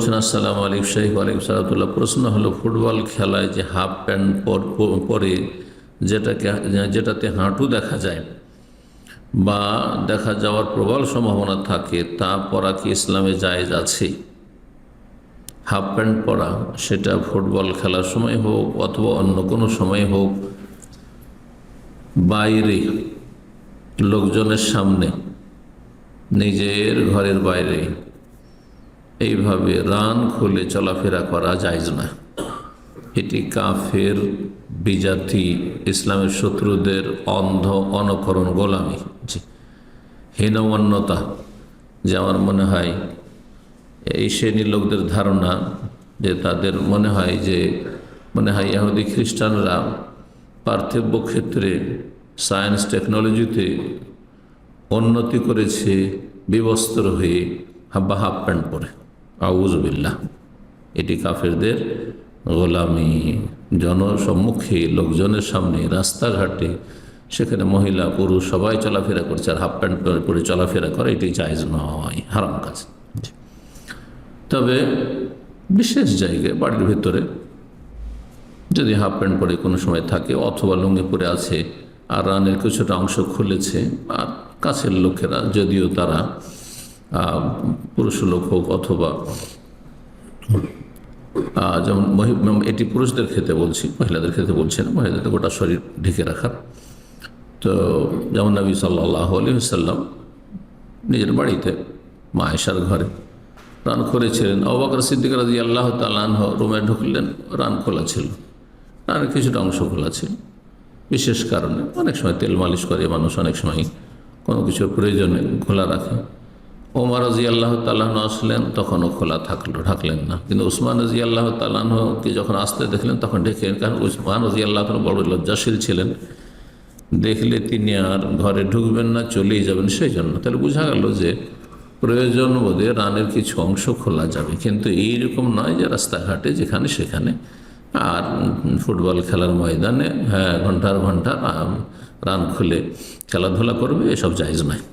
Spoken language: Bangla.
বলছেন, আসসালামু আলাইকুম শাইখ। ওয়ালাইকুম সালাতুল্লাহ। প্রশ্ন হলো, ফুটবল খেলায় যে হাফ প্যান্ট পরে যেটাতে হাঁটু দেখা যায় বা দেখা যাওয়ার প্রবল সম্ভাবনা থাকে, তা পরা কি ইসলামে জায়েজ আছে? হাফ প্যান্ট পরা, সেটা ফুটবল খেলার সময় হোক অথবা অন্য কোনো সময় হোক, বাইরে লোকজনের সামনে, নিজের ঘরের বাইরে এইভাবে রান খুলে চলাফেরা করা জায়েজ না। এটি কাফের, বিজাতি, ইসলামের শত্রুদের অন্ধ অনুকরণ, গোলামি, হীনমন্যতা। যে আমার মনে হয় এই শ্রেণীর লোকদের ধারণা যে তাদের মনে হয় ইহুদি খ্রিস্টানরা পার্থিব ক্ষেত্রে সায়েন্স টেকনোলজিতে উন্নতি করেছে বিবস্ত্র হয়ে বা হাফ প্যান্ট পরে। আউযুবিল্লাহ। এটি কাফেরদের গোলামি। জনসম্মুখে, লোকজনের সামনে, রাস্তাঘাটে, সেখানে মহিলা পুরুষ সবাই চলাফেরা করছে আর হাফ প্যান্ট পরে চলাফেরা করে, এটি জায়েজ নয়, হারাম কাজ। তবে বিশেষ জায়গায়, বাড়ির ভিতরে যদি হাফ প্যান্ট পরে কোনো সময় থাকে অথবা লুঙ্গি পরে আছে আর রানের কিছুটা অংশ খুলেছে, আর কাছের লোকেরা, যদিও তারা পুরুষ লোক হোক অথবা যেমন এটি পুরুষদের ক্ষেত্রে বলছি, মহিলাদের ক্ষেত্রে বলছি না, মহিলাদের গোটা শরীর ঢেকে রাখার। তো যেমন নবী সাল্লাল্লাহু আলাইহি ওয়াসাল্লাম নিজের বাড়িতে মা আয়েশার ঘরে রান করেছিলেন। আবু বকর সিদ্দিক রাদিয়াল্লাহু তাআলা আনহু রুমে ঢুকলেন, রান খোলা ছিল, রানের কিছুটা অংশ খোলা ছিল। বিশেষ কারণে অনেক সময় তেল মালিশ করে মানুষ, অনেক সময় কোনো কিছুর প্রয়োজনে খোলা রাখে। ওমর রাদিয়াল্লাহু তাআলা আনহু আসলেন, তখনও খোলা থাকলো, ঢাকলেন না। কিন্তু উসমান রাদিয়াল্লাহু তাআলা আনহুকে যখন আসতে দেখলেন তখন ঢেকে, কারণ উসমান রাদিয়াল্লাহু তাআলা বড় লজ্জাশীল ছিলেন, দেখলে তিনি আর ঘরে ঢুকবেন না, চলেই যাবেন, সেই জন্য। তাহলে বোঝা গেল যে প্রয়োজন বোধে রানের কিছু অংশ খোলা যাবে, কিন্তু এইরকম নয় যে রাস্তাঘাটে যেখানে সেখানে। আর ফুটবল খেলার ময়দানে ঘন্টার ঘন্টা রান খুলে খেলাধুলা করবে, এসব জায়েজ নয়।